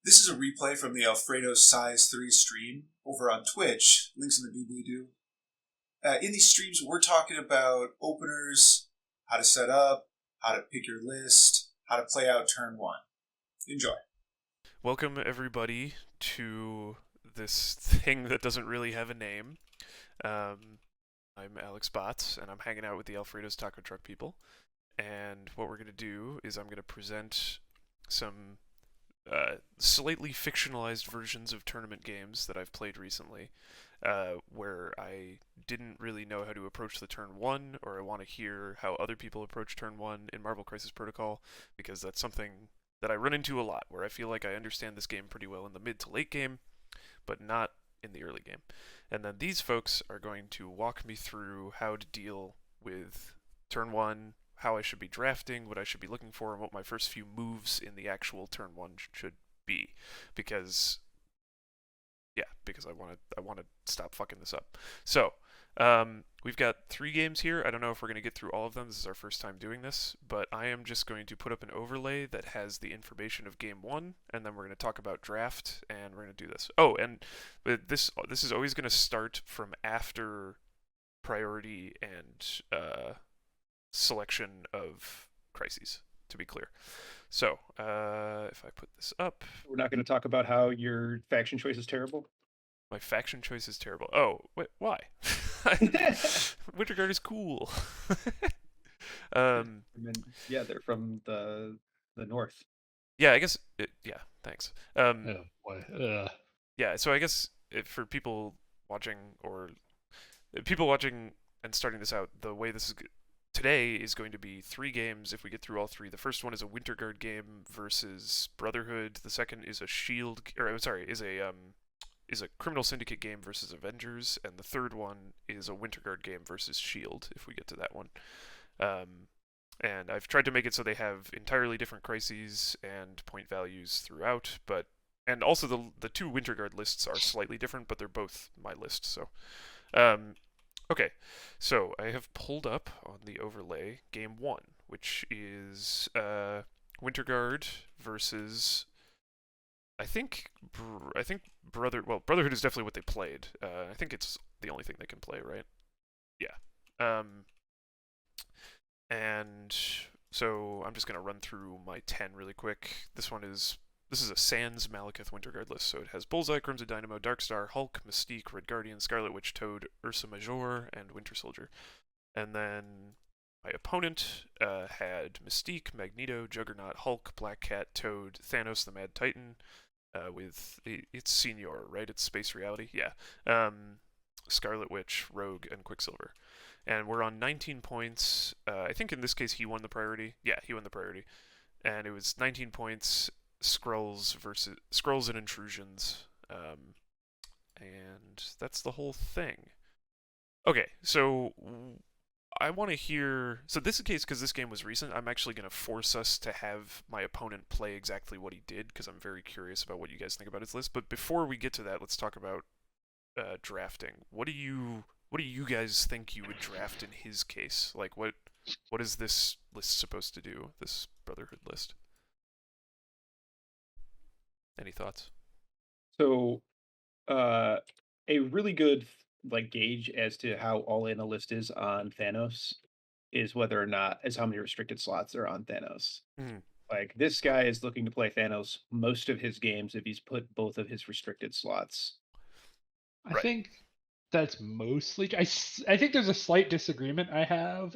This is a replay from the Alfredo Size 3 stream over on Twitch. Links in the doobly-doo. In these streams, we're talking about openers, how to set up, how to pick your list, how to play out turn one. Enjoy. Welcome, everybody, to this thing that doesn't really have a name. I'm Alex Botts, and I'm hanging out with the Alfredo's Taco Truck people. And what we're going to do is I'm going to present some slightly fictionalized versions of tournament games that I've played recently, where I didn't really know how to approach the turn one, or I want to hear how other people approach turn one in Marvel Crisis Protocol, because that's something that I run into a lot, where I feel like I understand this game pretty well in the mid to late game, but not in the early game. And then these folks are going to walk me through how to deal with turn one, how I should be drafting, what I should be looking for, and what my first few moves in the actual turn one should be. Because I want to stop fucking this up. So, we've got 3 games here. I don't know if we're going to get through all of them. This is our first time doing this, but I am just going to put up an overlay that has the information of game 1, and then we're going to talk about draft, and we're going to do this. Oh, and this is always going to start from after priority and selection of crises, to be clear. So, if I put this up, We're not going to talk about how your faction choice is terrible. my faction choice is terrible. Oh, wait, why? Winterguard is cool. Yeah, they're from the north. Yeah, I guess. Yeah, thanks. Oh boy. Yeah, so I guess for people watching and starting this out, the way this is today is going to be 3 games. If we get through all 3, the first one is a Winterguard game versus Brotherhood. The second is a Shield, or I'm sorry, is a Criminal Syndicate game versus Avengers, and the third one is a Winterguard game versus Shield. If we get to that one. And I've tried to make it so they have entirely different crises and point values throughout, and also the 2 Winterguard lists are slightly different, but they're both my list. So, okay, so I have pulled up on the overlay game 1, which is Winterguard versus Brotherhood is definitely what they played. I think it's the only thing they can play, right? Yeah. And so I'm just going to run through my 10 really quick. This is a Sans Malekith Winterguard list, so it has Bullseye, Crimson Dynamo, Darkstar, Hulk, Mystique, Red Guardian, Scarlet Witch, Toad, Ursa Major, and Winter Soldier. And then my opponent had Mystique, Magneto, Juggernaut, Hulk, Black Cat, Toad, Thanos the Mad Titan, with it's Senior, right? It's Space Reality, yeah. Scarlet Witch, Rogue, and Quicksilver. And we're on 19 points. I think in this case he won the priority. Yeah, he won the priority. And it was 19 points, Skrulls and Intrusions. And that's the whole thing. Okay, so I want to hear. So this is the case because this game was recent. I'm actually going to force us to have my opponent play exactly what he did because I'm very curious about what you guys think about his list. But before we get to that, let's talk about drafting. What do you guys think you would draft in his case? Like, what is this list supposed to do? This Brotherhood list. Any thoughts? So, a really good gauge as to how all in a list is on Thanos is whether or not is how many restricted slots are on Thanos. Mm. Like this guy is looking to play Thanos most of his games if he's put both of his restricted slots. I Right. think that's mostly. I think there's a slight disagreement I have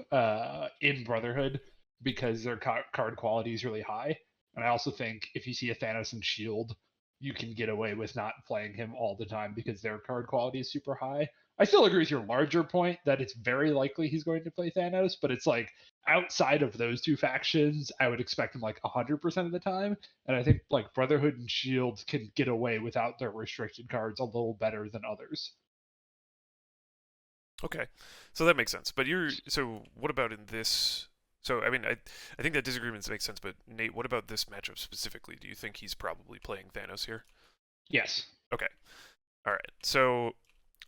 in Brotherhood because their card quality is really high, and I also think if you see a Thanos and Shield, you can get away with not playing him all the time because their card quality is super high. I still agree with your larger point that it's very likely he's going to play Thanos, but it's like outside of those 2 factions, I would expect him like 100% of the time. And I think like Brotherhood and Shield can get away without their restricted cards a little better than others. Okay, so that makes sense. But so what about in this? So I mean, I think that disagreement makes sense. But Nate, what about this matchup specifically? Do you think he's probably playing Thanos here? Yes. Okay. All right. So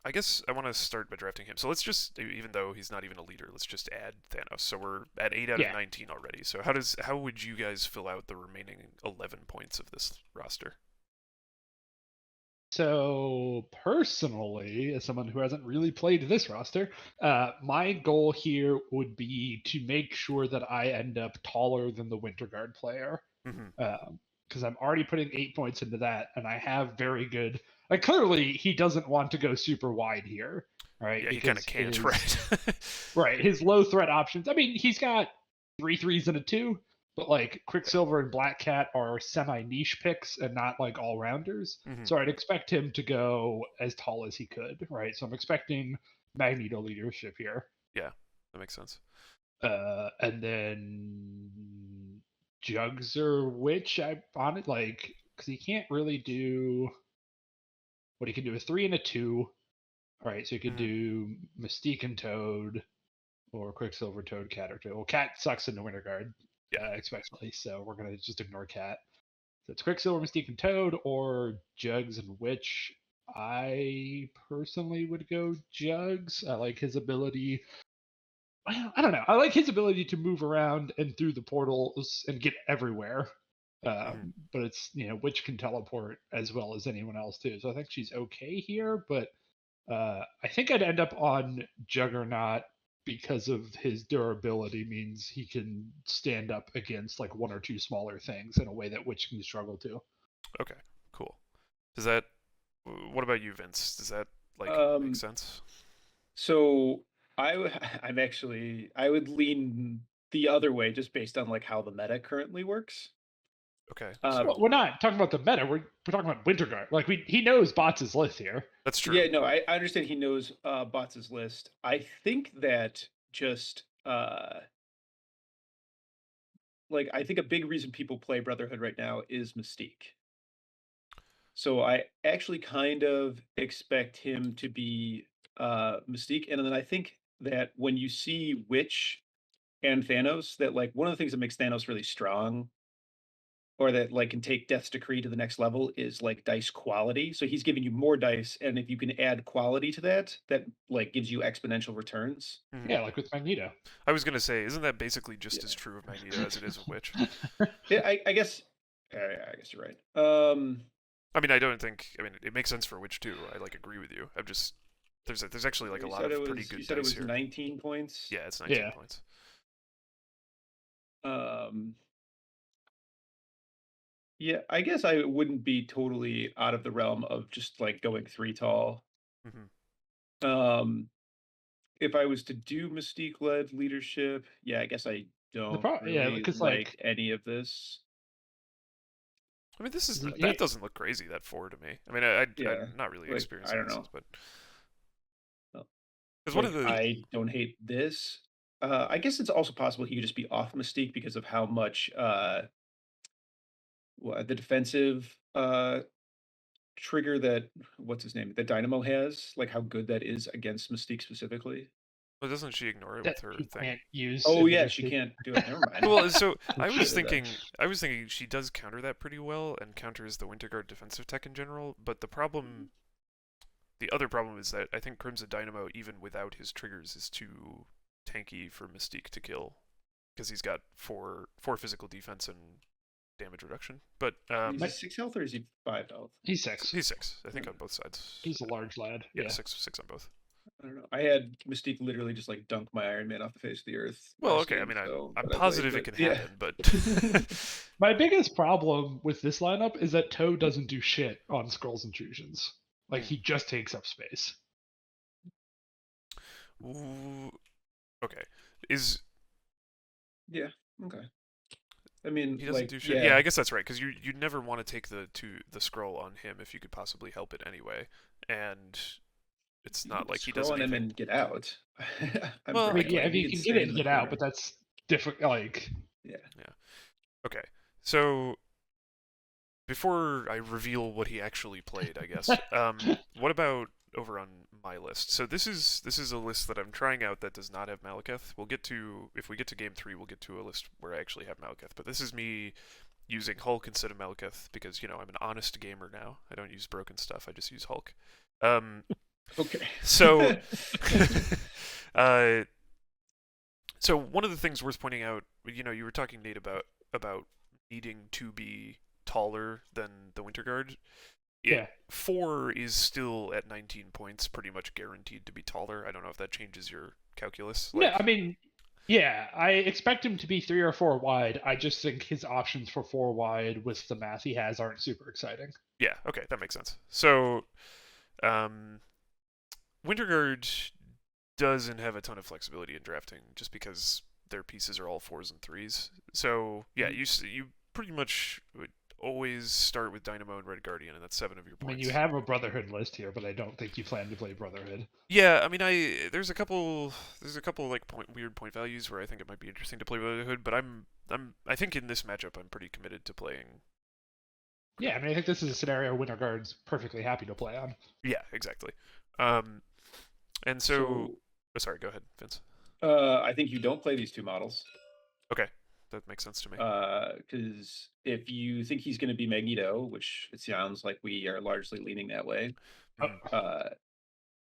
I guess I want to start by drafting him. So let's just, even though he's not even a leader, let's just add Thanos. So we're at 8 out of Yeah. 19 already. So how would you guys fill out the remaining 11 points of this roster? So personally, as someone who hasn't really played this roster, my goal here would be to make sure that I end up taller than the Winter Guard player. Because I'm already putting 8 points into that, and I have very good. Like clearly, he doesn't want to go super wide here, right? Yeah, he Because kind of can't, right? right, his low threat options. I mean, he's got 3 3s and a 2, but like Quicksilver and Black Cat are semi niche picks and not like all rounders. So I'd expect him to go as tall as he could, right? So I'm expecting Magneto leadership here. Yeah, that makes sense. And then Jugs or Witch, I on it like because he can't really do what he can do a 3 and a 2. All right, so he could do Mystique and Toad, or Quicksilver, Toad, Cat, or Toad. Well, Cat sucks in the Winter Guard, especially, so we're gonna just ignore Cat. So it's Quicksilver, Mystique, and Toad, or Jugs and Witch. I personally would go Jugs. I like his ability. I don't know. I like his ability to move around and through the portals and get everywhere. But it's Witch can teleport as well as anyone else too. So I think she's okay here, but I think I'd end up on Juggernaut because of his durability means he can stand up against like one or two smaller things in a way that Witch can struggle to. Okay, cool. Does that? What about you, Vince? Does that make sense? So I would lean the other way just based on like how the meta currently works. Okay. Well, we're not talking about the meta. We're talking about Winter Guard. Like he knows Bots' list here. That's true. Yeah, no, I understand he knows Bots' list. I think that just like I think a big reason people play Brotherhood right now is Mystique. So I actually kind of expect him to be Mystique, and then I think that when you see Witch and Thanos, that like one of the things that makes Thanos really strong, or that like can take Death's Decree to the next level, is like dice quality. So he's giving you more dice, and if you can add quality to that, that like gives you exponential returns. Yeah, like with Magneto. I was gonna say, isn't that basically just as true of Magneto as it is of Witch? Yeah, I guess. I guess you're right. I mean, I don't think. I mean, it makes sense for Witch too. I agree with you. I'm just there's actually like a lot of pretty good You said it dice was here. 19 points. Yeah, it's 19 points. Yeah, I guess I wouldn't be totally out of the realm of just like going 3 tall. If I was to do Mystique-led leadership, yeah, I guess I don't really like any of this. I mean, that doesn't look crazy, that 4 to me. I mean, I'm not really experienced in this, but because one of the I don't hate this. I guess it's also possible he could just be off Mystique because of how much the defensive trigger that what's his name that Dynamo has, like how good that is against Mystique specifically. Well, doesn't she ignore it with her thing? Can't use. Oh yeah, she can't do it. Never mind. Well, so I was thinking she does counter that pretty well and counters the Winter Guard defensive tech in general. But the other problem is that I think Crimson Dynamo, even without his triggers, is too tanky for Mystique to kill because he's got four physical defense and damage reduction. But is he 6 health or is he 5 health? He's 6. He's 6. I think on both sides. He's a large lad. Yeah, 6 on both. I don't know. I had Mystique literally just like dunk my Iron Man off the face of the earth. Well, okay. I mean, I'm positive it can happen, but my biggest problem with this lineup is that Toad doesn't do shit on Skrull's intrusions. Like he just takes up space. Ooh, okay. Yeah. Okay. I mean, he doesn't do shit. Yeah, I guess that's right. Because you never want to take the Skrull on him if you could possibly help it anyway, and it's not like he does anything. Him and get out. Well, if you can get in and get out, but that's different. Like, yeah. Okay, so before I reveal what he actually played, I guess, what about over on my list? So this is a list that I'm trying out that does not have Malekith. If we get to game 3, we'll get to a list where I actually have Malekith. But this is me using Hulk instead of Malekith because I'm an honest gamer now. I don't use broken stuff. I just use Hulk. Okay. So, so one of the things worth pointing out, you were talking, Nate, about needing to be taller than the Winter Guard. Yeah. 4 is still at 19 points, pretty much guaranteed to be taller. I don't know if that changes your calculus. No, I mean, yeah, I expect him to be 3 or 4 wide. I just think his options for 4 wide with the math he has aren't super exciting. Yeah, okay, that makes sense. So, Winterguard doesn't have a ton of flexibility in drafting, just because their pieces are all 4s and 3s. So, yeah, you pretty much would always start with Dynamo and Red Guardian, and that's 7 of your I points. mean, you have a Brotherhood list here, but I don't think you plan to play Brotherhood. Yeah, I mean, there's a couple like weird point values where I think it might be interesting to play Brotherhood, but I think in this matchup I'm pretty committed to playing. Yeah, I mean, I think this is a scenario Winterguard's perfectly happy to play on. Yeah, exactly. And so oh, sorry, go ahead, Vince. I think you don't play these 2 models. Okay, that makes sense to me. Because if you think he's going to be Magneto, which it sounds like we are largely leaning that way,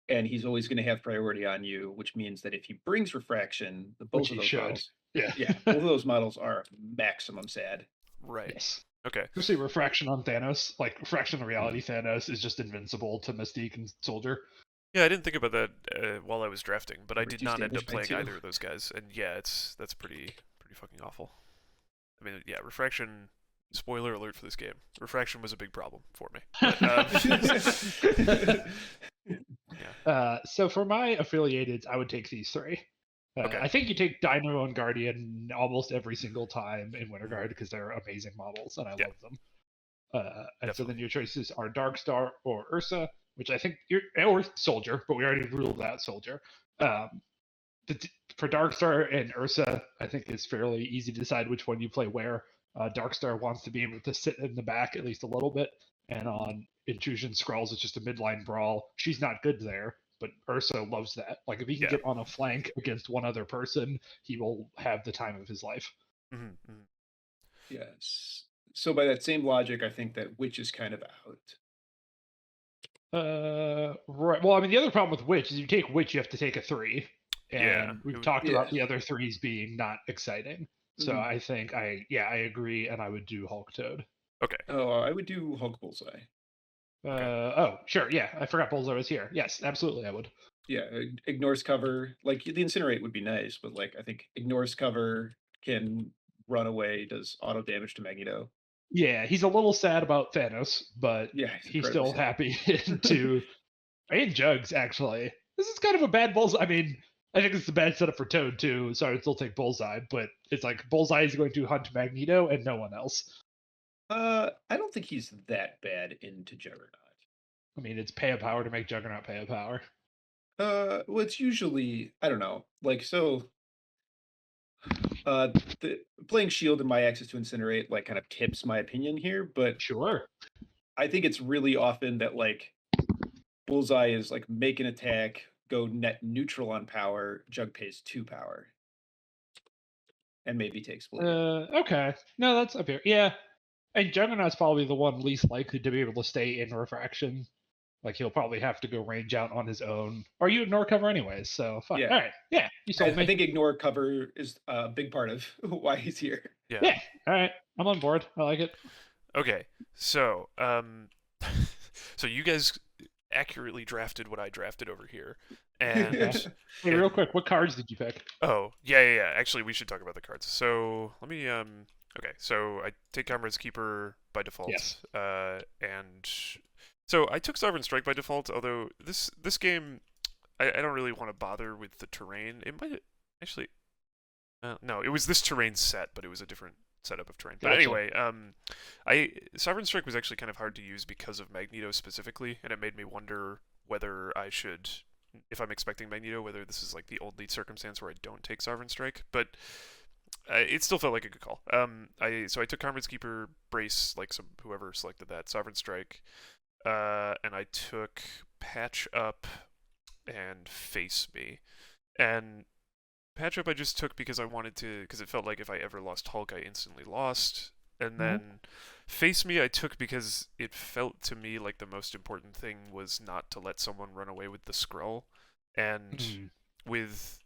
and he's always going to have priority on you, which means that if he brings Refraction, both of those models, both of those models are maximum sad. Right. Yes. Okay. Especially Refraction on Thanos, like Refraction of Reality Thanos is just invincible to Mystique and Soldier. Yeah, I didn't think about that while I was drafting, but I did not end up damage by playing 2. either of those guys, and yeah, that's pretty fucking awful. I mean, yeah, Refraction. Spoiler alert for this game: Refraction was a big problem for me. But, yeah. So for my affiliated, I would take these 3. Okay. I think you take Dynamo and Guardian almost every single time in Winterguard because they're amazing models and I love them. And so then your choices are Darkstar or Ursa, which I think or Soldier, but we already ruled out Soldier. For Darkstar and Ursa, I think it's fairly easy to decide which one you play where. Darkstar wants to be able to sit in the back at least a little bit, and on Intrusion Scrolls, it's just a midline brawl. She's not good there, but Ursa loves that. Like, if he can get on a flank against one other person, he will have the time of his life. Mm-hmm. Yes. So by that same logic, I think that Witch is kind of out. Right. Well, I mean, the other problem with Witch is you take Witch, you have to take a 3. And we've talked about the other 3s being not exciting. So I think I agree, and I would do Hulk Toad. Okay. Oh, I would do Hulk Bullseye. Oh, sure, yeah. I forgot Bullseye was here. Yes, absolutely, I would. Yeah, ignores cover. Like, the Incinerate would be nice, but, like, I think ignores cover, can run away, does auto damage to Magneto. Yeah, he's a little sad about Thanos, but he's still happy to... And Jugs, actually. This is kind of a bad Bullseye. I mean, I think it's a bad setup for Toad, too, so I'd still take Bullseye, but it's like Bullseye is going to hunt Magneto and no one else. I don't think he's that bad into Juggernaut. I mean, it's pay a power to make Juggernaut pay a power. Well, it's usually, I don't know, like, so... playing Shield and my access to Incinerate, like, kind of tips my opinion here, but... Sure. I think it's really often that, like, Bullseye is, like, make an attack, go net neutral on power, Jug pays 2 power. And maybe takes Blade. Okay. No, that's up here. Yeah. And Juggernaut's probably the one least likely to be able to stay in Refraction. Like, he'll probably have to go range out on his own. Or you ignore cover anyways, so fine. Yeah. All right. Yeah, you sold me. I think ignore cover is a big part of why he's here. Yeah. All right. I'm on board. I like it. Okay. So, so you guys accurately drafted what I drafted over here. And hey, real quick, what cards did you pick? Oh, yeah. Actually, we should talk about the cards. So, let me okay. So, I take Comrade's Keeper by default. Yes. And so I took Sovereign Strike by default, although this game I don't really want to bother with the terrain. It might actually no, it was this terrain set, but it was a different setup of terrain. But anyway, Sovereign Strike was actually kind of hard to use because of Magneto specifically, and it made me wonder whether I should, if I'm expecting Magneto, whether this is like the only circumstance where I don't take Sovereign Strike. But it still felt like a good call. So I took Comrade's Keeper, Brace, like whoever selected that, Sovereign Strike, and I took Patch Up and Face Me, and Patch Up I just took because I wanted to, because it felt like if I ever lost Hulk, I instantly lost. And then Face Me I took because it felt to me like the most important thing was not to let someone run away with the Skrull. And with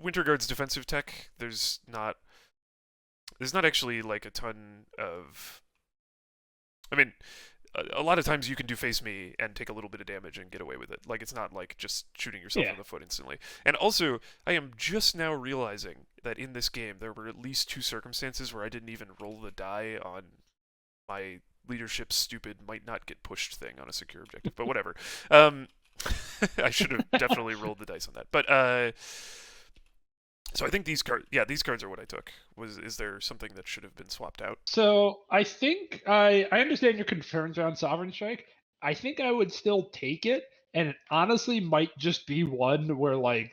Winterguard's defensive tech, there's not actually like a ton of... I mean, a lot of times you can do face me and take a little bit of damage and get away with it. Like, it's not like just shooting yourself Yeah. in the foot instantly. And also, I am just now realizing that in this game there were at least 2 circumstances where I didn't even roll the die on my leadership stupid might not get pushed thing on a secure objective. But whatever. I should have definitely rolled the dice on that. But so I think these cards, these cards are what I took. Is there something that should have been swapped out? So I think I understand your concerns around Sovereign Strike. I think I would still take it, and it honestly might just be one where like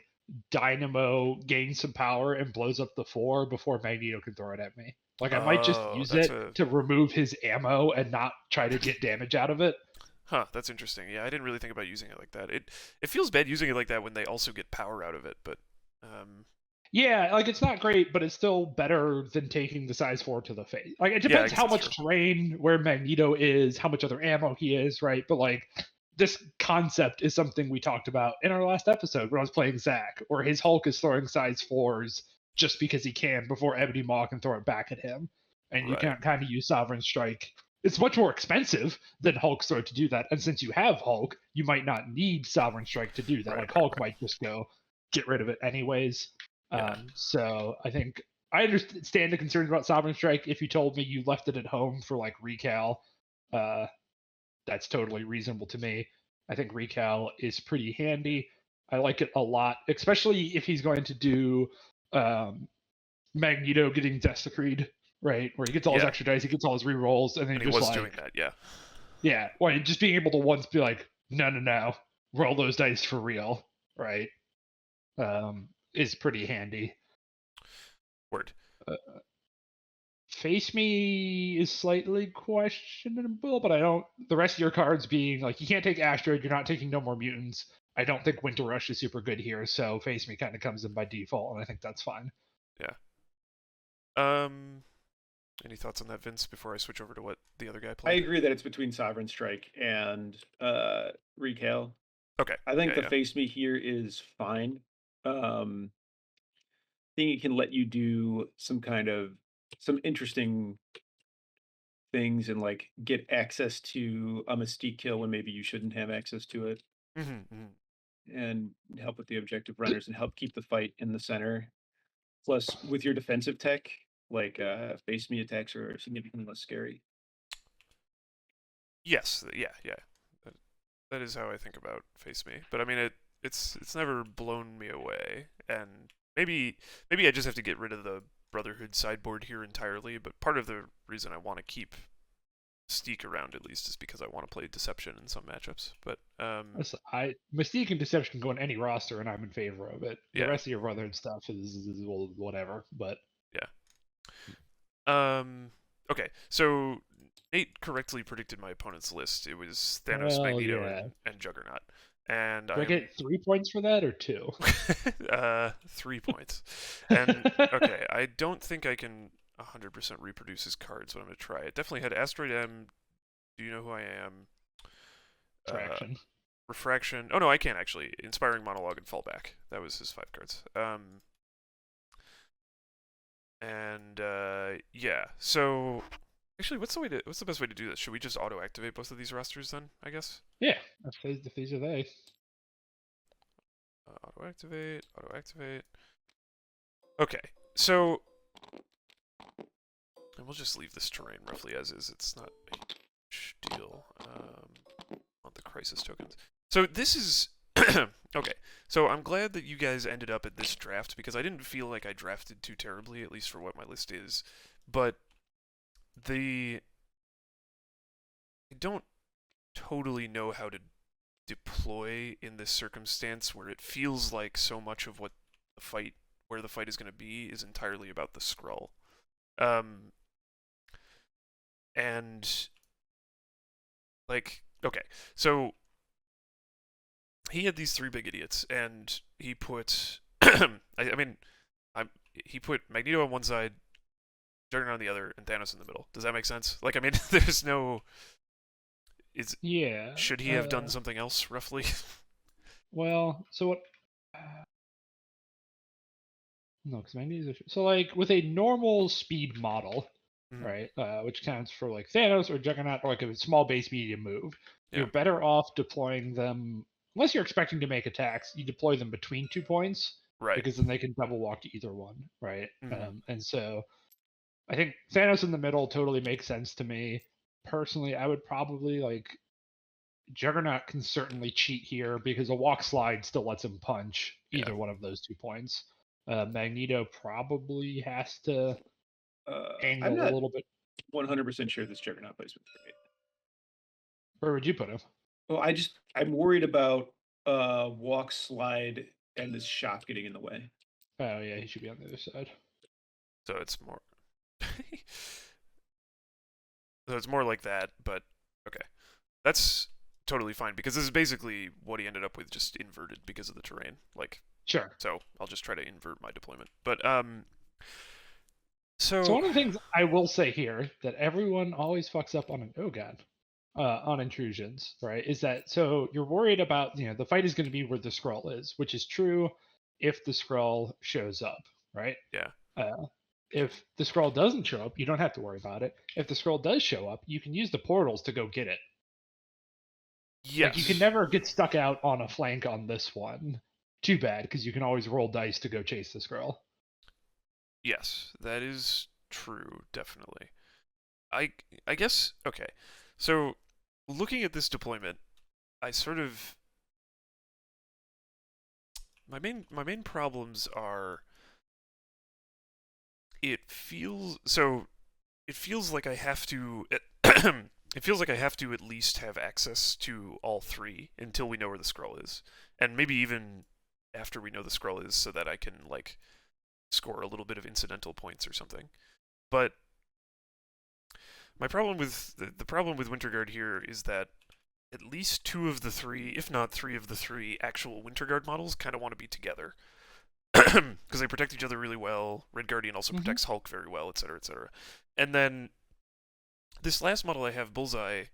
Dynamo gains some power and blows up the 4 before Magneto can throw it at me. Like I might just Oh, use that's it to remove his ammo and not try to get damage out of it. Huh, that's interesting. Yeah, I didn't really think about using it like that. It feels bad using it like that when they also get power out of it, but Yeah, like it's not great, but it's still better than taking the size 4 to the face. Like it Yeah, I depends guess how that's much terrain, where Magneto is, how much other ammo he is, right? But like this concept is something we talked about in our last episode when I was playing Zach, where his Hulk is throwing size 4s just because he can before Ebony Maw can throw it back at him. And you Right. can't kind of use Sovereign Strike. It's much more expensive than Hulk's throw to do that. And since you have Hulk, you might not need Sovereign Strike to do that. Right, Like right, Hulk might just go get rid of it anyways. Yeah. So I think I understand the concerns about Sovereign Strike. If you told me you left it at home for like recal, that's totally reasonable to me. I think recal is pretty handy. I like it a lot, especially if he's going to do Magneto getting Desecreed, right? Where he gets all his Yeah. extra dice, he gets all his rerolls, and then And he just was like, doing that, yeah. yeah, well, just being able to once be like, no, roll those dice for real, right? Is pretty handy. Word. Face Me is slightly questionable, but I don't. The rest of your cards being like, you can't take Asteroid, you're not taking No More Mutants. I don't think Winter Rush is super good here, so Face Me kind of comes in by default, and I think that's fine. Yeah. Any thoughts on that, Vince, before I switch over to what the other guy I played? agree that it's between Sovereign Strike and Recal. Okay. I think yeah, the Face Me here is fine. I think it can let you do some interesting things and like get access to a Mystique kill when maybe you shouldn't have access to it, and help with the objective runners and help keep the fight in the center. Plus, with your defensive tech, like Face Me attacks are significantly less scary. Yes. Yeah. That is how I think about Face Me. But I mean, it's never blown me away, and maybe I just have to get rid of the Brotherhood sideboard here entirely. But part of the reason I want to keep Mystique around at least is because I want to play Deception in some matchups. But Mystique and Deception can go in any roster, and I'm in favor of it. The Yeah. rest of your Brotherhood stuff is well, whatever. But okay, so Nate correctly predicted my opponent's list. It was Thanos, Well, Magneto, yeah. and Juggernaut. And do I get 3 points for that or 2? 3 points. And okay, I don't think I can 100% reproduce his cards, but I'm gonna try it. Definitely had Asteroid M. Do you know who I am? Fraction. Refraction. Oh no, I can't actually. Inspiring Monologue and Fallback. That was his 5 cards. Yeah. So actually, what's the best way to do this? Should we just auto activate both of these rosters then? I guess. Yeah, if these are they. Auto activate. Auto activate. Okay. So. And we'll just leave this terrain roughly as is. It's not a huge deal. Want the crisis tokens. So this is okay. So I'm glad that you guys ended up at this draft because I didn't feel like I drafted too terribly, at least for what my list is. But I don't totally know how to deploy in this circumstance where it feels like so much of where the fight is going to be is entirely about the Skrull. And like, okay, so he had these 3 big idiots, and he put, he put Magneto on one side, Juggernaut on the other, and Thanos in the middle. Does that make sense? Like, I mean, there's no. Yeah. Should he have done something else, roughly? Well, so what? No, because Magneto's so like with a normal speed model, right? Which counts for like Thanos or Juggernaut or like a small base medium move. Yeah. You're better off deploying them unless you're expecting to make attacks. You deploy them between 2 points Right. because then they can double walk to either one, right? Mhm. And so I think Thanos in the middle totally makes sense to me. Personally, I would probably like Juggernaut can certainly cheat here because a walk slide still lets him punch either one of those 2 points. Magneto probably has to I'm angle not a little bit. 100% sure this Juggernaut placement's great. Where would you put him? Well, I'm worried about walk slide and this shot getting in the way. Oh yeah, he should be on the other side. So it's more. So it's more like that, but okay, that's totally fine because this is basically what he ended up with, just inverted because of the terrain. Like, Sure. so I'll just try to invert my deployment. But So one of the things I will say here that everyone always fucks up on on intrusions, right? Is that so you're worried about the fight is going to be where the scroll is, which is true if the scroll shows up, right? Yeah. If the scroll doesn't show up, you don't have to worry about it. If the scroll does show up, you can use the portals to go get it. Yes. Like you can never get stuck out on a flank on this one. Too bad, because you can always roll dice to go chase the scroll. Yes, that is true, definitely. I guess okay. So looking at this deployment, I sort of my main problems are it feels like I have to it feels like I have to at least have access to all three until we know where the scroll is. And maybe even after we know the scroll is so that I can like score a little bit of incidental points or something. But my problem with the problem with Winter Guard here is that at least two of the three, if not three of the three actual Winter Guard models kind of want to be together. Because they protect each other really well. Red Guardian also protects Hulk very well, etc., etc. And then this last model I have, Bullseye,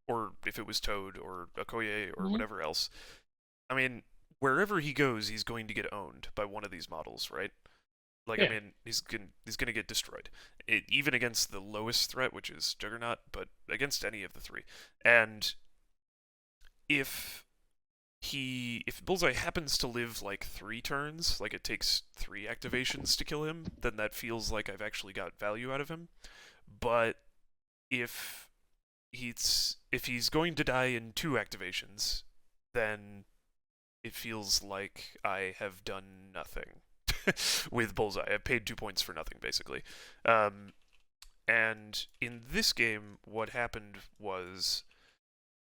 or if it was Toad or Okoye or whatever else, I mean, wherever he goes, he's going to get owned by one of these models, right? Like, I mean, he's gonna get destroyed, even against the lowest threat, which is Juggernaut, but against any of the three. And if Bullseye happens to live like 3 turns, like it takes 3 activations to kill him, then that feels like I've actually got value out of him. But if he's going to die in 2 activations, then it feels like I have done nothing with Bullseye. I've paid 2 points for nothing, basically. And in this game, what happened was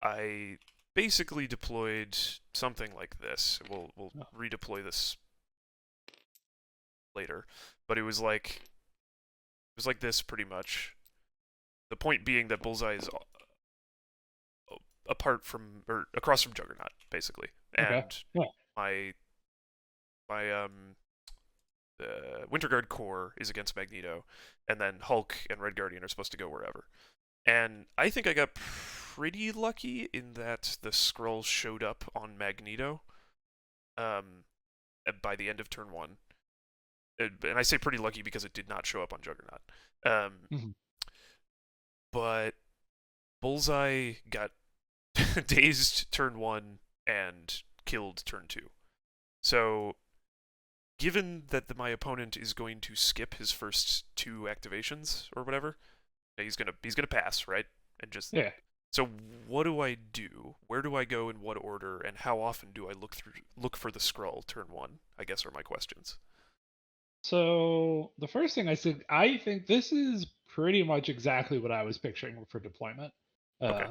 I basically deployed something like this. We'll redeploy this later, but it was like this pretty much. The point being that Bullseye is apart from or across from Juggernaut, basically, and my Winter Guard core is against Magneto, and then Hulk and Red Guardian are supposed to go wherever. And I think I got pretty lucky in that the scroll showed up on Magneto by the end of turn 1. And I say pretty lucky because it did not show up on Juggernaut. But Bullseye got dazed turn 1 and killed turn 2. So given that my opponent is going to skip his first 2 activations or whatever, he's gonna pass, right? And just So what do I do? Where do I go in what order? And how often do I look for the scroll turn 1? I guess are my questions. So the first thing I said, I think this is pretty much exactly what I was picturing for deployment. Okay.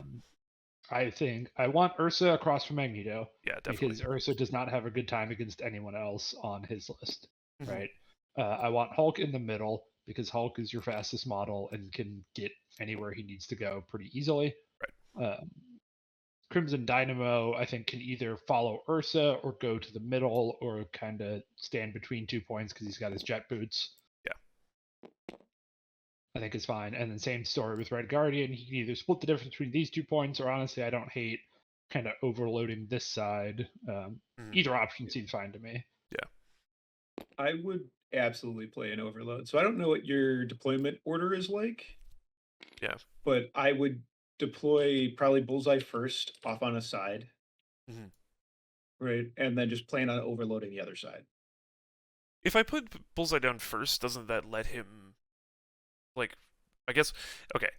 I think I want Ursa across from Magneto. Yeah, definitely. Because Ursa does not have a good time against anyone else on his list, right? I want Hulk in the middle because Hulk is your fastest model and can get anywhere he needs to go pretty easily. Right. Crimson Dynamo, I think, can either follow Ursa or go to the middle or kind of stand between 2 points because he's got his jet boots. Yeah. I think is fine. And then same story with Red Guardian. He can either split the difference between these 2 points or honestly, I don't hate kind of overloading this side. Either option seems fine to me. Yeah. I would absolutely play an overload. So I don't know what your deployment order is like. Yeah. But I would deploy probably Bullseye first off on a side, Mhm. right? And then just plan on overloading the other side. If I put Bullseye down first, doesn't that let him, like, I guess, okay,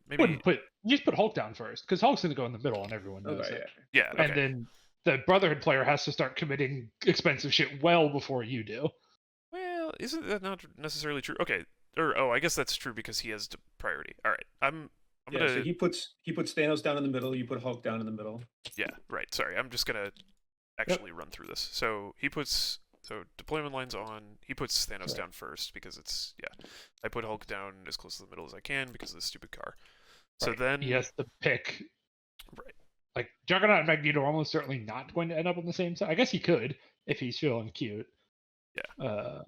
maybe, Wouldn't put you just put Hulk down first because Hulk's going to go in the middle and everyone knows Okay, it. yeah, And okay. then the Brotherhood player has to start committing expensive shit well before you do. Well, isn't that not necessarily true? Okay, or I guess that's true because he has priority. All right, I'm Yeah, gonna so he puts Thanos down in the middle. You put Hulk down in the middle. yeah, right. Sorry, I'm just gonna actually run through this. So he puts deployment lines on. He puts Thanos down first because it's I put Hulk down as close to the middle as I can because of the stupid car. So then he has to pick. Right. Like Juggernaut and Magneto are almost certainly not going to end up on the same side. I guess he could if he's feeling cute. Yeah.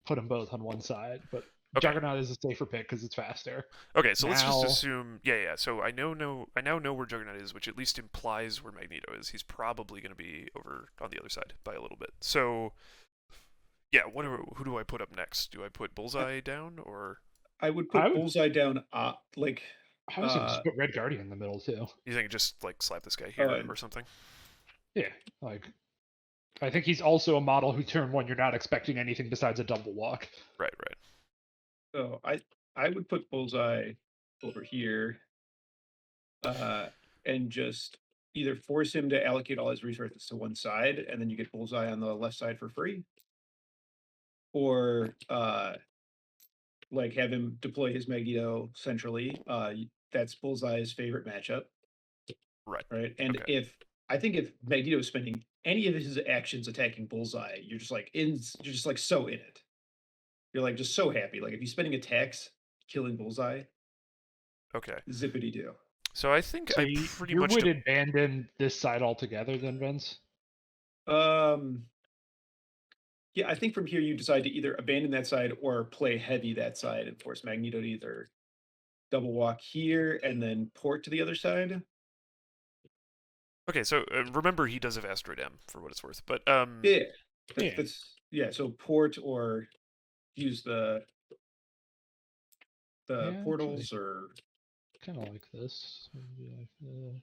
Put them both on one side, but Okay. Juggernaut is a safer pick because it's faster. Okay, so let's just assume so I now know where Juggernaut is, which at least implies where Magneto is. He's probably going to be over on the other side by a little bit. So yeah, who do I put up next? Do I put Bullseye down or I would put Bullseye down like I was going to just put Red Guardian in the middle too. You think just like slap this guy here or something? Yeah, like I think he's also a model who turn one you're not expecting anything besides a double walk. Right. So I would put Bullseye over here, and just either force him to allocate all his resources to one side, and then you get Bullseye on the left side for free, or like have him deploy his Magneto centrally. That's Bullseye's favorite matchup. Right. And if Magneto is spending any of his actions attacking Bullseye, you're just like so in it. You're like just so happy. Like if he's spending attacks killing Bullseye. Okay. Zippity do. So I think so I pretty you much would abandon this side altogether, then, Vince. Yeah, I think from here you decide to either abandon that side or play heavy that side and force Magneto to either double walk here and then port to the other side. Okay, so remember he does have Asteroid M for what it's worth, but so port or use the portals actually, or kind of like this. Maybe like this.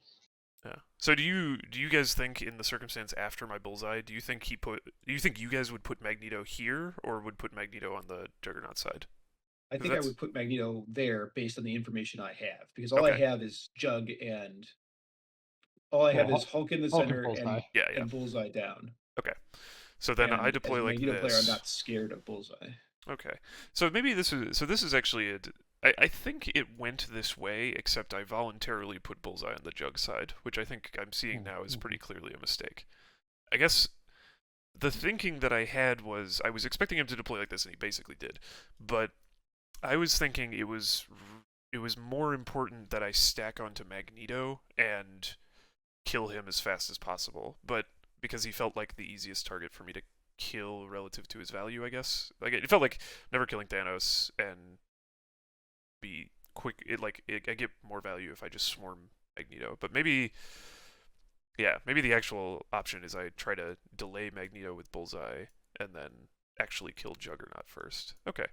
Yeah. So do you guys think in the circumstance after my Bullseye, do you think you guys would put Magneto here or would put Magneto on the Juggernaut side? I think I would put Magneto there based on the information I have, because all I have is Jug and all I have is Hulk in the center and Bullseye down. Okay. So then I deploy like Magneto this. Player, I'm not scared of Bullseye. Okay. So maybe this is actually I think it went this way, except I voluntarily put Bullseye on the Jug side, which I think I'm seeing now is pretty clearly a mistake. I guess the thinking that I had was I was expecting him to deploy like this, and he basically did. But I was thinking it was more important that I stack onto Magneto and kill him as fast as possible. But because he felt like the easiest target for me to kill relative to his value, I guess. Like it felt like never killing Thanos and be quick. I get more value if I just swarm Magneto. But maybe the actual option is I try to delay Magneto with Bullseye and then actually kill Juggernaut first. Okay,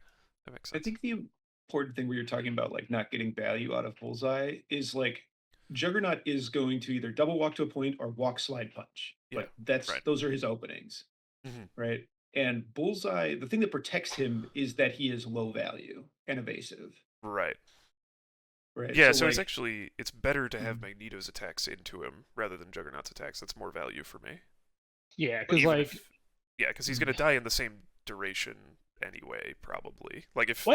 that makes sense. I think the important thing where you're talking about like not getting value out of Bullseye is like Juggernaut is going to either double walk to a point or walk slide punch. Like those are his openings, right? And Bullseye, the thing that protects him is that he is low value and evasive. Right. Right. Yeah, so it's better to have Magneto's attacks into him rather than Juggernaut's attacks. That's more value for me. Yeah, because because he's gonna die in the same duration anyway, probably. Like if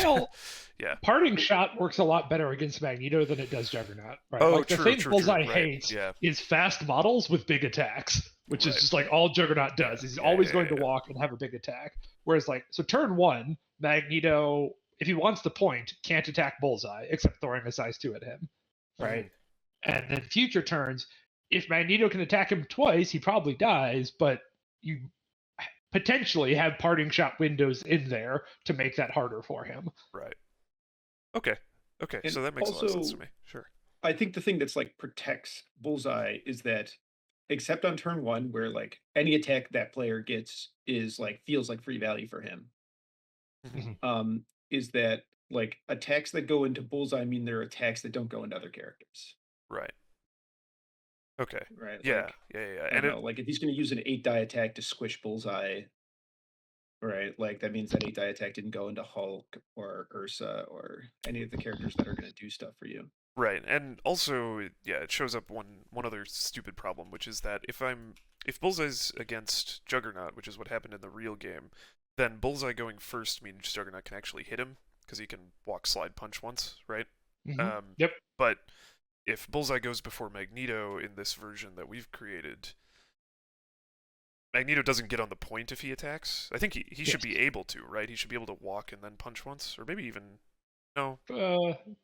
parting shot works a lot better against Magneto than it does Juggernaut. Right? Oh, like the thing Bullseye hates is fast models with big attacks, which is just like all Juggernaut does. He's always going to walk and have a big attack. Whereas so turn one, Magneto, if he wants to point, can't attack Bullseye except throwing a size 2 at him, right? And then future turns, if Magneto can attack him twice, he probably dies, but you potentially have parting shot windows in there to make that harder for him. Right. Okay, and so that makes a lot of sense to me. Sure. I think the thing that's like protects Bullseye is that, except on turn one, where like any attack that player gets is like feels like free value for him. Is that like attacks that go into Bullseye mean there are attacks that don't go into other characters. Right. Okay. Right. Yeah. Like Yeah. Yeah. I don't know. Like if he's going to use an 8-die attack to squish Bullseye, right? Like that means that 8-die attack didn't go into Hulk or Ursa or any of the characters that are going to do stuff for you. Right, and also, yeah, it shows up one other stupid problem, which is that if Bullseye's against Juggernaut, which is what happened in the real game, then Bullseye going first means Juggernaut can actually hit him because he can walk, slide, punch once, right? Yep. But if Bullseye goes before Magneto in this version that we've created, Magneto doesn't get on the point if he attacks. I think he should be able to, right? He should be able to walk and then punch once, or maybe even no,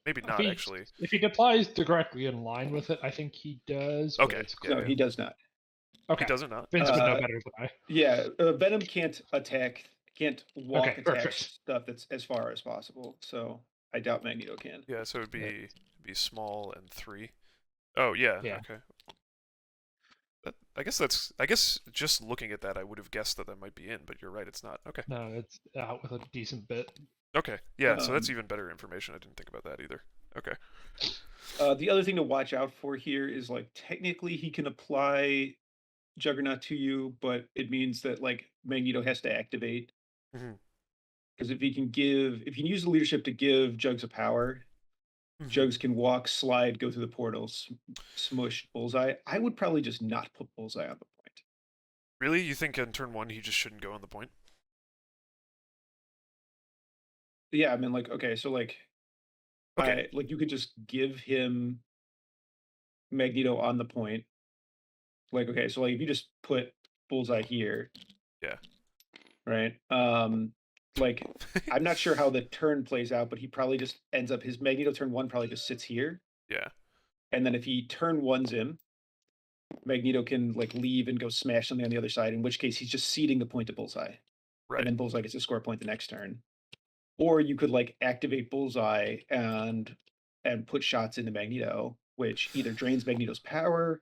maybe not actually. If he deploys directly in line with it, I think he does. Okay. It's No, he does not. Okay. He does it not. Vince would know better than I. Yeah, Venom can't walk Okay, attack perfect. stuff that's as far as possible. So I doubt Magneto can. Yeah, so it'd be small and 3. Oh yeah. Yeah. Okay. I guess just looking at that, I would have guessed that might be in, but you're right, it's not. Okay. No, it's out with a decent bit. Okay. Yeah. So that's even better information. I didn't think about that either. Okay. The other thing to watch out for here is like technically he can apply Juggernaut to you, but it means that like Magneto has to activate. Because if he can use the leadership to give Jugs a power, Jugs can walk, slide, go through the portals, smush Bullseye. I would probably just not put Bullseye on the point. Really? You think in turn 1 he just shouldn't go on the point? Yeah, I mean, like, okay, so like, Okay. like you could just give him Magneto on the point. Like, okay, so like if you just put Bullseye here, Yeah. right? Like I'm not sure how the turn plays out, but he probably just ends up his Magneto turn 1 probably just sits here. Yeah. And then if he turn 1s him, Magneto can like leave and go smash something on the other side, in which case he's just ceding the point to Bullseye. Right. And then Bullseye gets to score a point the next turn. Or you could like activate Bullseye and put shots into Magneto, which either drains Magneto's power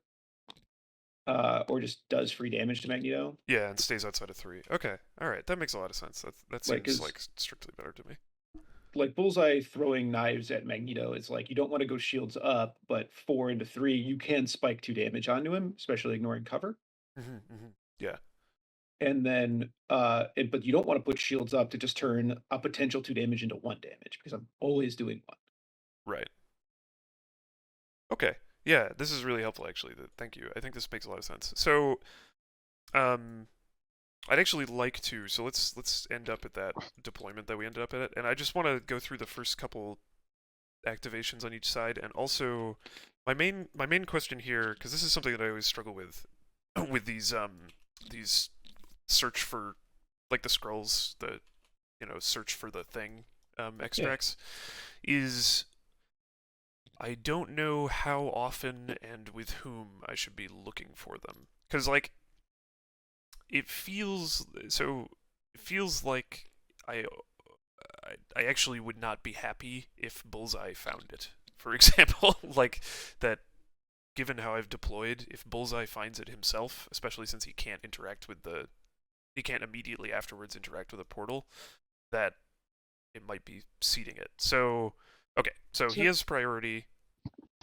or just does free damage to Magneto. Yeah, and stays outside of 3. Okay. All right. That makes a lot of sense. That seems like strictly better to me. Like Bullseye throwing knives at Magneto is like you don't want to go shields up, but 4 into 3 you can spike 2 damage onto him, especially ignoring cover. Yeah. And then but you don't want to put shields up to just turn a potential 2 damage into 1 damage, because I'm always doing 1. Right. Okay. Yeah, this is really helpful actually. Thank you. I think this makes a lot of sense. So I'd actually like to, so let's end up at that deployment that we ended up at, and I just want to go through the first couple activations on each side, and also my main question here, because this is something that I always struggle with these search for, like the scrolls, the search for the thing extracts, is I don't know how often and with whom I should be looking for them, because like it feels like I actually would not be happy if Bullseye found it. For example, like that, given how I've deployed, if Bullseye finds it himself, especially since he can't immediately afterwards interact with a portal, that it might be seeding it. So, okay, so he has priority.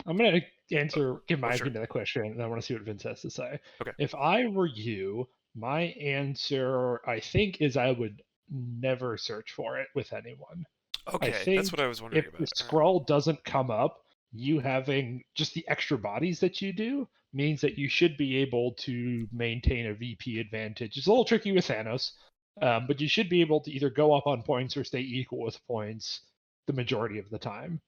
I'm going to give my sure. opinion to the question, and I want to see what Vince has to say. Okay. If I were you, my answer, I think, is I would never search for it with anyone. Okay, that's what I was wondering if about. If the scroll doesn't come up, you having just the extra bodies that you do means that you should be able to maintain a VP advantage. It's a little tricky with Thanos, but you should be able to either go up on points or stay equal with points the majority of the time.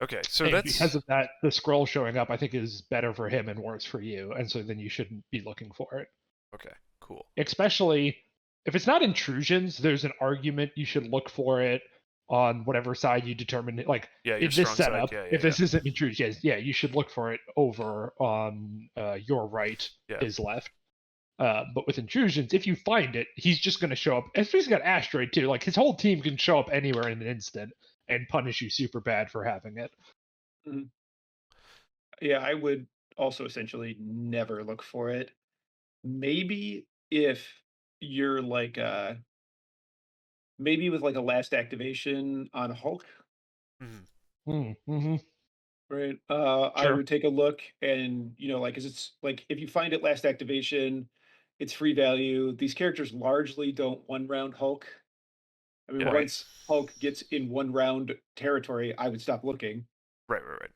Okay, so and that's because of that, the scroll showing up, I think, is better for him and worse for you, and so then you shouldn't be looking for it. Okay, cool. Especially if it's not intrusions, there's an argument you should look for it on whatever side you determine. Like in this setup, if this isn't intrusions, you should look for it over on your right, his left. But with intrusions, if you find it, he's just going to show up. Especially he's got Asteroid too. Like his whole team can show up anywhere in an instant and punish you super bad for having it. Mm-hmm. Yeah, I would also essentially never look for it. Maybe if you're like maybe with like a last activation on Hulk, Mm-hmm. right? I Sure. would take a look and, like, 'cause it's like if you find it last activation, it's free value. These characters largely don't one round Hulk. I mean, Yeah. Right. once Hulk gets in one round territory, I would stop looking. Right.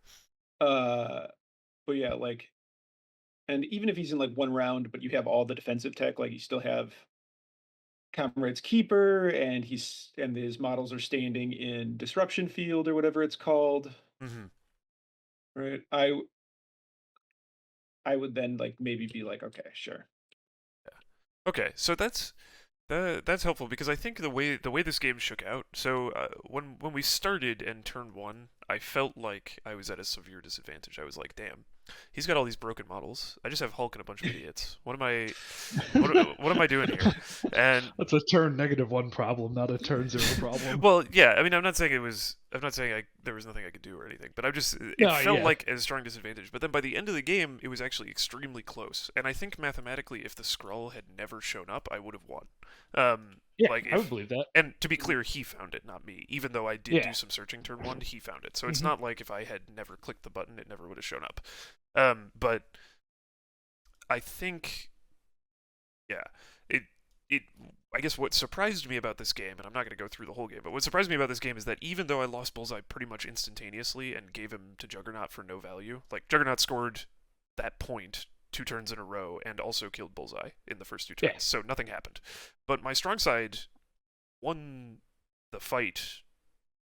Uh, but yeah, like, and even if he's in like one round, but you have all the defensive tech, like you still have Comrade's Keeper, and his models are standing in Disruption Field or whatever it's called, Mm-hmm. right? I would then like maybe be like, okay, sure. Okay, so that's helpful because I think the way this game shook out. So when we started and turn one, I felt like I was at a severe disadvantage. I was like, damn, he's got all these broken models. I just have Hulk and a bunch of idiots. What am I doing here? And That's a turn -1 problem, not a turn 0 problem. well, yeah, I mean, I'm not saying there was nothing I could do or anything, but it felt Yeah. like a strong disadvantage. But then by the end of the game, it was actually extremely close, and I think mathematically, if the Skrull had never shown up, I would have won. Yeah, Like I would believe that. and to be clear, he found it, not me. Even though I did do Yeah. some searching turn one, he found it. So it's Mhm. not like if I had never clicked the button, it never would have shown up. But I think, yeah, it. I guess what surprised me about this game, and I'm not going to go through the whole game, but what surprised me about this game is that even though I lost Bullseye pretty much instantaneously and gave him to Juggernaut for no value, like Juggernaut scored that point 2 turns in a row and also killed Bullseye in the first 2 turns, Yeah. so nothing happened. But my strong side won the fight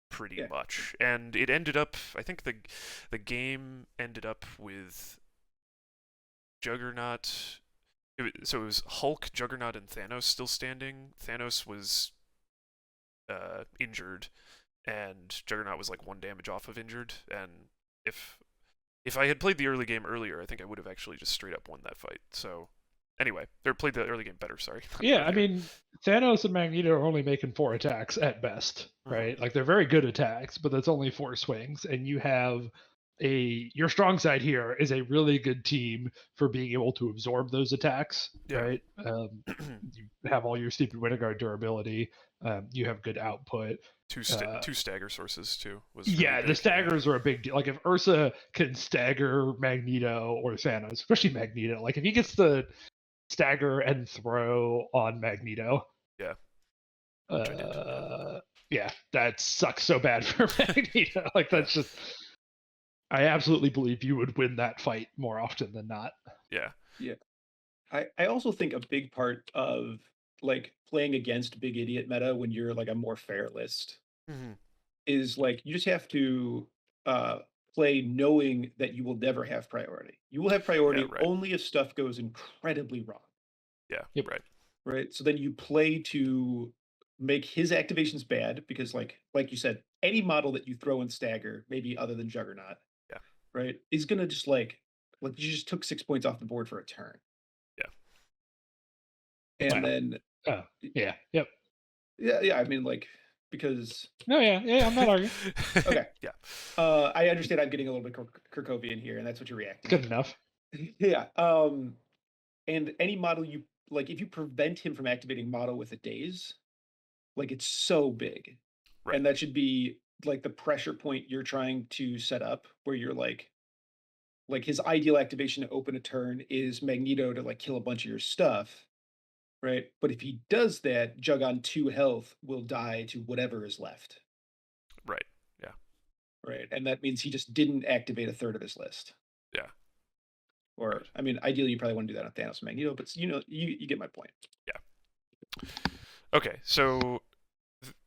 pretty Yeah. much, and it ended up. I think the game ended up with Juggernaut. So it was Hulk, Juggernaut, and Thanos still standing. Thanos was injured, and Juggernaut was like 1 damage off of injured. And if I had played the early game earlier, I think I would have actually just straight up won that fight. So anyway, or played the early game better. Sorry. Yeah, I earlier. mean, Thanos and Magneto are only making 4 attacks at best, right? Like they're very good attacks, but that's only 4 swings, and you have your strong side here is a really good team for being able to absorb those attacks, Yeah. right? You have all your stupid Winterguard durability. You have good output. Two stagger sources too was Yeah, really the big. staggers are a big deal. Like if Ursa can stagger Magneto or Thanos, especially Magneto, like if he gets the stagger and throw on Magneto. Yeah. Yeah, that sucks so bad for Magneto. Like that's just, I absolutely believe you would win that fight more often than not. Yeah. I also think a big part of like playing against big idiot meta when you're like a more fair list Mm-hmm. is like you just have to uh play knowing that you will never have priority. You will have priority Yeah, right. only if stuff goes incredibly wrong. Yeah. Yep. Right. So then you play to make his activations bad because like you said, any model that you throw in stagger, maybe other than Juggernaut, Yeah. right, is gonna just like you just took 6 points off the board for a turn. Yeah. And then Yeah. Yep. yeah, I mean like because No, yeah, I'm not arguing. okay. Yeah. I understand I'm getting a little bit Curkovian here, and that's what you're reacting Good to. enough. Yeah. And any model you like, if you prevent him from activating model with a daze, like it's so big. Right. And that should be like the pressure point you're trying to set up where you're like his ideal activation to open a turn is Magneto to like kill a bunch of your stuff, right? But if he does that, Jug on 2 health will die to whatever is left. Right. Yeah. Right. And that means he just didn't activate a third of his list. Yeah. Or Right. I mean, ideally you probably want to do that on Thanos and Magneto, but you get my point. Yeah. Okay, so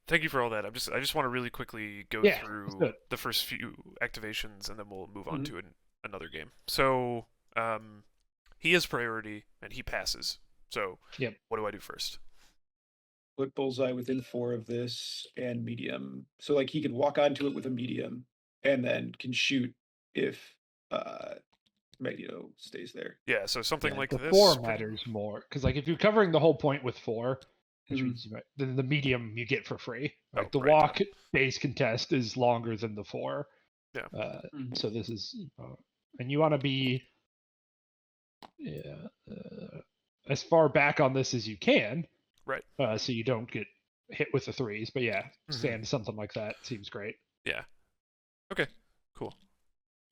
thank you for all that. I just want to really quickly go through the first few activations, and then we'll move on to another game. So he has priority, and he passes. So what do I do first? Put Bullseye within 4 of this and medium. So like he could walk onto it with a medium and then can shoot if Magneto stays there. Yeah, so something like the this. 4 matters more because like if you're covering the whole point with 4, which Mhm. means then the medium you get for free. Right? Oh, the right, walk base contest is longer than the 4. Yeah. So this is, and you want to be as far back on this as you can. Right. So you don't get hit with the threes. But yeah, Mhm. stand something like that seems great. Yeah. Okay. Cool.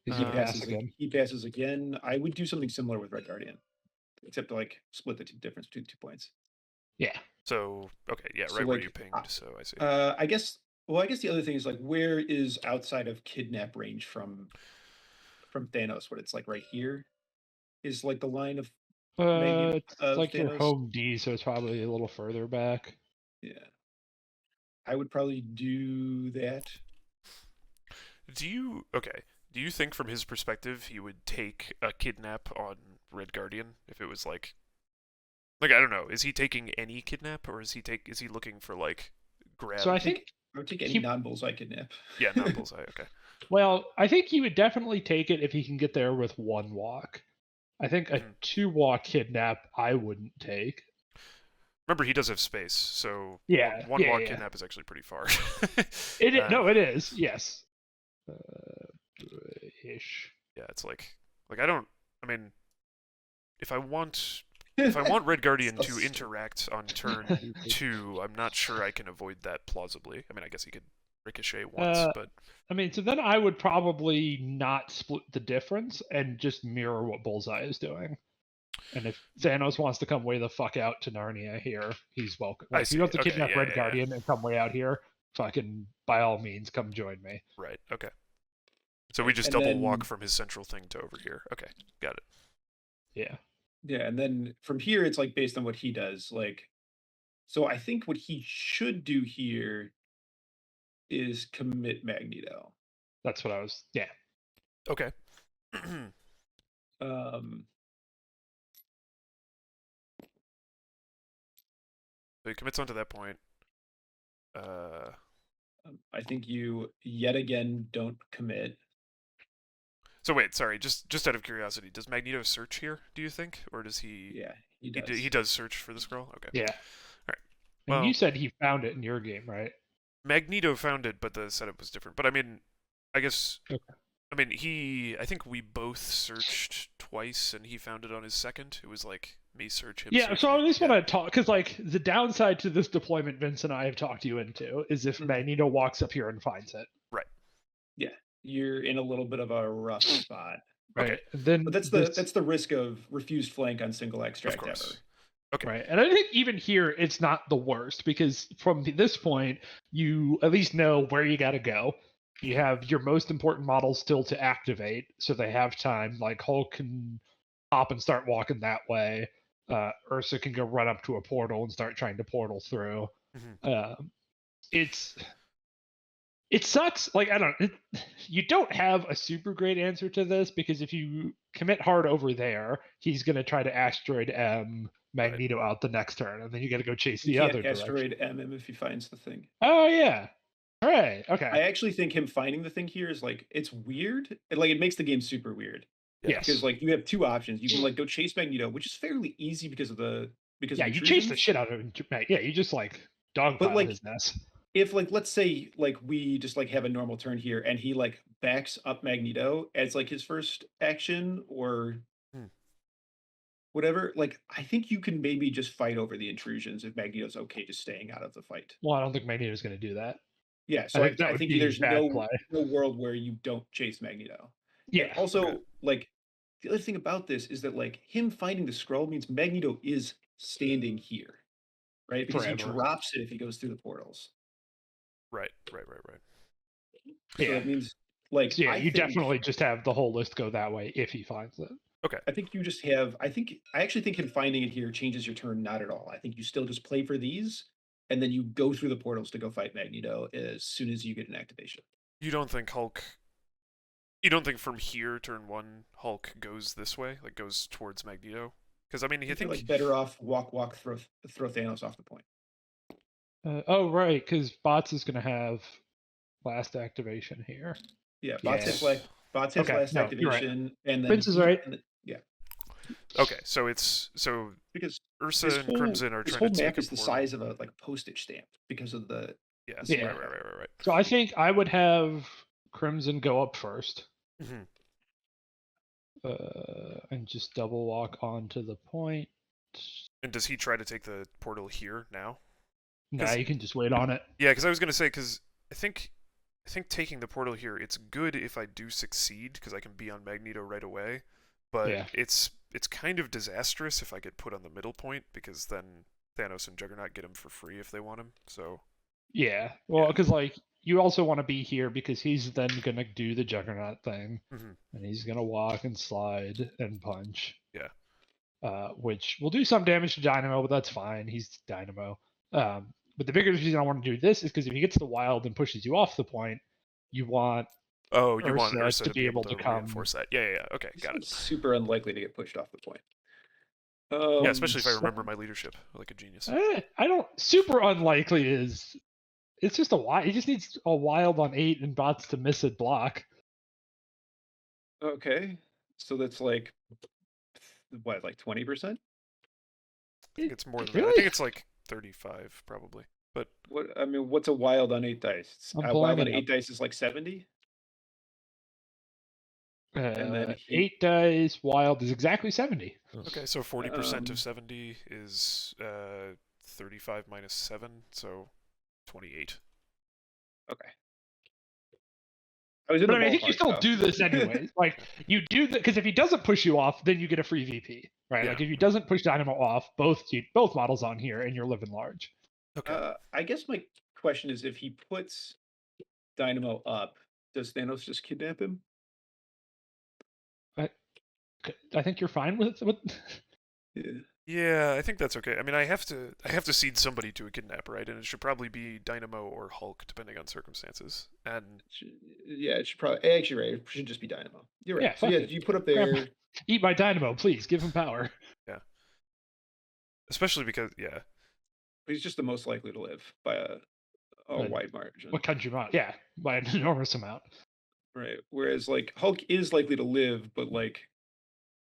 He's He gonna Uh, pass again. He passes again. I would do something similar with Red Guardian, except to like split the difference between 2 points. Yeah. So okay, yeah, So, right where like, you pinged. So I see. I guess. Well, I guess the other thing is like, where is outside of kidnap range from Thanos? What it's like right here is like the line of It's of like your Thanos. home D, so it's probably a little further back. Yeah, I would probably do that. Do you think from his perspective he would take a kidnap on Red Guardian if it was like I don't know, is he taking any kidnap or is he looking for like grab? So I think I would take any he- non-bullseye kidnap. Yeah, not bullseye. Okay. Well, I think he would definitely take it if he can get there with one walk. I think a Mhm. 2-walk kidnap I wouldn't take. Remember, he does have space, so Yeah, one yeah, walk yeah. kidnap is actually pretty far. No, it is. Yes. Ish. Yeah, it's like I don't. I mean, if I want Red Guardian to interact on turn 2, I'm not sure I can avoid that plausibly. I mean, I guess he could ricochet once, but I mean, so then I would probably not split the difference and just mirror what Bullseye is doing. And if Thanos wants to come way the fuck out to Narnia here, he's welcome. I Like, if see. he wants to Okay, kidnap yeah, Red yeah, Guardian and come way out here, fucking by all means, come join me. Right. Okay. So we just And double then- walk from his central thing to over here. Okay, got it. Yeah. Yeah, and then from here it's like based on what he does. Like, so I think what he should do here is commit Magneto. That's what I was. Yeah. Okay. Um, So he commits onto that point. I think you yet again don't commit. So wait, sorry. Just out of curiosity, does Magneto search here? Do you think, or does he? Yeah, he does. He does search for the scroll. Okay. Yeah. Right. And Well, you said he found it in your game, right? Magneto found it, but the setup was different. But I mean, I guess. Okay. I mean, I think we both searched twice, and he found it on his second. It was like me search him. Yeah, search so I me. just want to talk because, like, the downside to this deployment Vince and I have talked you into is if Magneto walks up here and finds it. Right. Yeah, you're in a little bit of a rough spot. Right. Okay. And then But that's the risk of refused flank on single extract Of course. ever. Okay. Right. And I think even here it's not the worst because from this point you at least know where you got to go. You have your most important models still to activate, so they have time. Like Hulk can hop and start walking that way. Ursa can go run up to a portal and start trying to portal through. It sucks. Like you don't have a super great answer to this because if you commit hard over there, he's gonna try to asteroid Magneto out the next turn, and then you got to go chase the other direction. Asteroid him if he finds the thing. Oh yeah. All right. Okay. I actually think him finding the thing here is like it's weird. It makes the game super weird. Yes. Because like you have two options. You can like go chase Magneto, which is fairly easy because of you chase the intrusions. shit out of him. Yeah, you just like dogpile like, his ass. If like let's say like we just like have a normal turn here and he like backs up Magneto as like his first action or whatever, like I think you can maybe just fight over the intrusions if Magneto's okay just staying out of the fight. Well, I don't think Magneto's going to do that. Yeah, so I think there's no play. no world where you don't chase Magneto. Yeah. And also, like the other thing about this is that like him finding the scroll means Magneto is standing here, right? Because Forever. he drops it if he goes through the portals. Right. So Yeah. that means like So, yeah, you definitely just have the whole list go that way if he finds it. Okay. I think you just have. I actually think him finding it here changes your turn not at all. I think you still just play for these, and then you go through the portals to go fight Magneto as soon as you get an activation. You don't think from here, turn 1, Hulk goes this way, like goes towards Magneto? Because I mean, I think like better off walk throw Thanos off the point. Oh right, because Bots is going to have last activation here. Yeah, Bots his last activation, right. and then Vince is right. Yeah. Okay, so because Ursa and Crimson are trying to take map is the size of a like postage stamp because of the yes, yeah. Right. So I think I would have Crimson go up first. And just double walk onto the point. And does he try to take the portal here now? Nah, you can just wait on it. Yeah, because I was gonna say, because I think taking the portal here, it's good if I do succeed, because I can be on Magneto right away. But Yeah. it's kind of disastrous if I get put on the middle point, because then Thanos and Juggernaut get him for free if they want him. So Yeah. Well, Yeah. because like you also want to be here because he's then gonna do the Juggernaut thing, hmm and he's gonna walk and slide and punch. Yeah. Which will do some damage to Dynamo, but that's fine. He's Dynamo. But the bigger reason I want to do this is because if he gets the wild and pushes you off the point, you want Oh, you want Ursa Ursa to be able to come. reinforce that? Yeah. Okay, got it. Seems super unlikely to get pushed off the point. Yeah, especially if I remember my leadership like a genius. I don't. Super unlikely is. It's just a wild. He just needs a wild on 8 and bots to miss a block. Okay, so that's like what, like 20%? I think it's more than that. Really? I think it's like 35 probably. But What, I mean, what's a wild on 8 dice? I'm A pulling wild on it 8 up. dice is like 70. And then he, 8 dice wild is exactly 70. okay, so 40% of 70 is 35 minus 7, so 28. okay. I was in But the I mean, I think you ballpark, still though. do this anyways. Like you do that because if he doesn't push you off, then you get a free VP, right? Yeah. Like if he doesn't push Dynamo off, both models on here, and you're living large. Okay. I guess my question is, if he puts Dynamo up, does Thanos just kidnap him? I think you're fine with. Yeah. Yeah, I think that's okay. I mean, I have to seed somebody to a kidnap, right? And it should probably be Dynamo or Hulk, depending on circumstances. And Yeah, it should probably, actually, right, it should just be Dynamo. You're right. Yeah, So fuck yeah, it. you put up Grab- there. Eat my Dynamo, please. Give him power. yeah, especially because He's just the most likely to live by a Right. wide margin. What country mod? Yeah, by an enormous amount. Right. Whereas like Hulk is likely to live, but like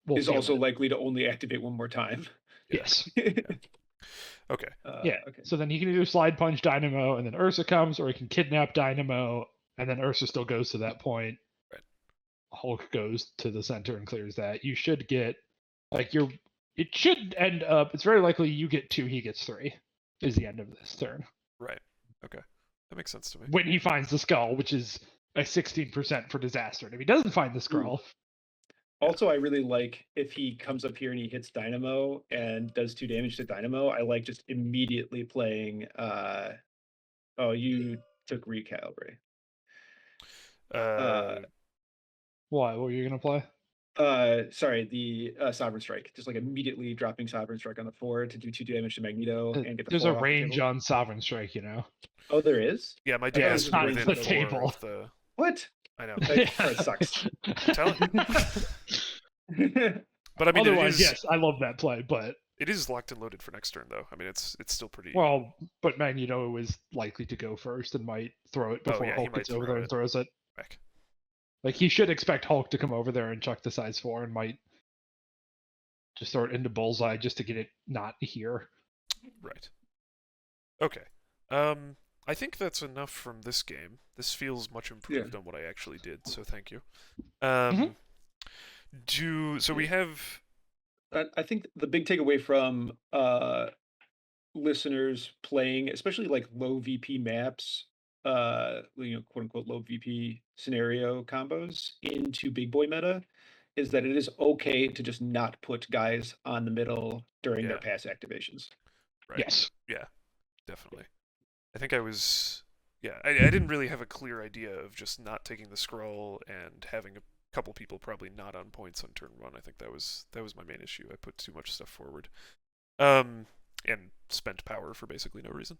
We'll is feel also it. likely to only activate one more time. Yes. okay. Yeah. Okay. So then he can either slide punch Dynamo and then Ursa comes, or he can kidnap Dynamo and then Ursa still goes to that point. Right. Hulk goes to the center and clears that. You should get it should end up. It's very likely you get 2, he gets 3. Is the end of this turn Right. Okay. That makes sense to me. when he finds the skull, which is a 16% for disaster. And if he doesn't find the skull, Also, I really like if he comes up here and he hits Dynamo and does 2 damage to Dynamo. I like just immediately playing. Oh, you took recalibrate. what were you gonna play? Sorry, the Sovereign Strike. Just like immediately dropping Sovereign Strike on the 4 to do 2 damage to Magneto and get the There's 4 a off the range table. on Sovereign Strike, Oh, there is? Yeah, my I deck thought it is was not within the 4 table. of the. What? I know. That sucks. I'm telling you. But I mean, Otherwise, yes, I love that play, but it is locked and loaded for next turn, though. I mean, it's still pretty. well, but Magneto is likely to go first and might throw it before yeah, he Hulk might gets over throw there and it. throws it. Back. Like he should expect Hulk to come over there and chuck the size 4 and might just throw it into bullseye just to get it not here. Right. Okay. I think that's enough from this game. This feels much improved on what I actually did, so thank you. So we have. I think the big takeaway from listeners playing, especially like low VP maps, quote unquote low VP scenario combos into big boy meta, is that it is okay to just not put guys on the middle during their pass activations. Right. Yes. Yeah. Definitely. I think I was. Yeah, I didn't really have a clear idea of just not taking the scroll and having a couple people probably not on points on turn 1. I think that was my main issue. I put too much stuff forward, and spent power for basically no reason.